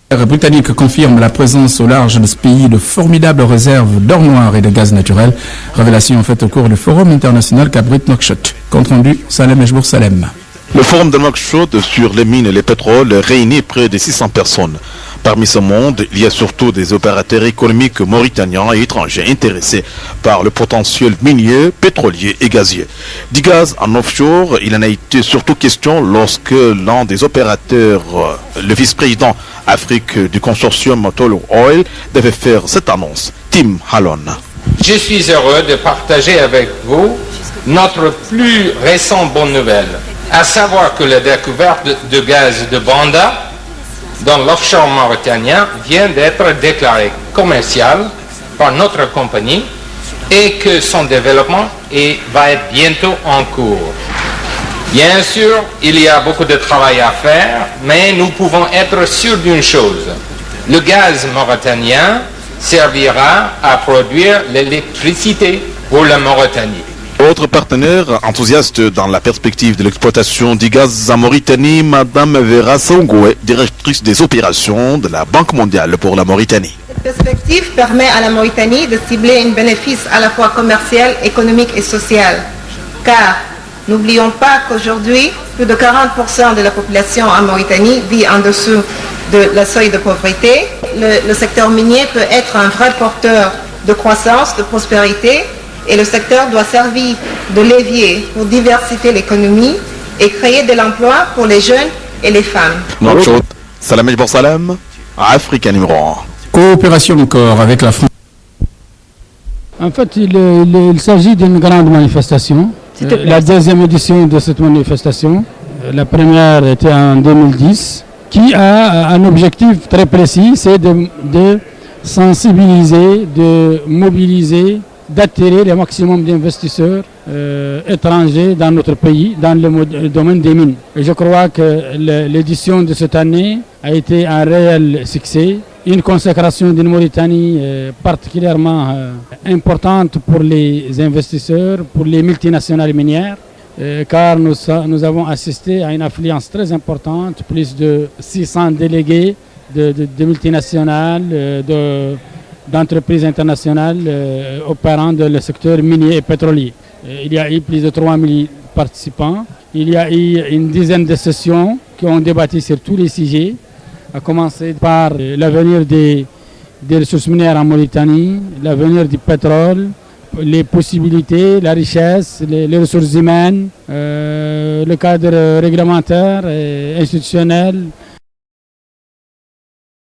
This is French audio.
Les Britanniques confirment la présence au large de ce pays de formidables réserves d'or noir et de gaz naturel. Révélation faite au cours du Forum international Cabrit Nouakchott. Compte rendu, Salem Ejbour Salem. Le Forum de Nouakchott sur les mines et les pétroles réunit près de 600 personnes. Parmi ce monde, il y a surtout des opérateurs économiques mauritaniens et étrangers intéressés par le potentiel minier, pétrolier et gazier. Du gaz en offshore, il en a été surtout question lorsque l'un des opérateurs, le vice-président Afrique du consortium Tullow Oil, devait faire cette annonce. Tim Hallon. Je suis heureux de partager avec vous notre plus récente bonne nouvelle, à savoir que la découverte de gaz de Banda dans l'offshore mauritanien vient d'être déclaré commercial par notre compagnie et que son développement va être bientôt en cours. Bien sûr, il y a beaucoup de travail à faire, mais nous pouvons être sûrs d'une chose. Le gaz mauritanien servira à produire l'électricité pour la Mauritanie. Autre partenaire enthousiaste dans la perspective de l'exploitation du gaz en Mauritanie, Madame Vera Songoué, directrice des opérations de la Banque mondiale pour la Mauritanie. Cette perspective permet à la Mauritanie de cibler un bénéfice à la fois commercial, économique et social. Car n'oublions pas qu'aujourd'hui, plus de 40% de la population en Mauritanie vit en dessous de la seuil de pauvreté. Le secteur minier peut être un vrai porteur de croissance, de prospérité. Et le secteur doit servir de levier pour diversifier l'économie et créer de l'emploi pour les jeunes et les femmes. Nouakchott, Salam Ejbour Salem, Africa numéro 1. Coopération encore avec la France. En fait, il s'agit d'une grande manifestation. La deuxième édition de cette manifestation, la première était en 2010, qui a un objectif très précis, c'est de sensibiliser, de mobiliser, d'attirer le maximum d'investisseurs étrangers dans notre pays, dans le domaine des mines. Et je crois que l'édition de cette année a été un réel succès, une consécration d'une Mauritanie particulièrement importante pour les investisseurs, pour les multinationales minières, car nous avons assisté à une affluence très importante, plus de 600 délégués de multinationales, d'entreprises internationales opérant dans le secteur minier et pétrolier. Il y a eu plus de 3000 participants. Il y a eu une dizaine de sessions qui ont débattu sur tous les sujets, à commencer par l'avenir des ressources minières en Mauritanie, l'avenir du pétrole, les possibilités, la richesse, les ressources humaines, le cadre réglementaire et institutionnel,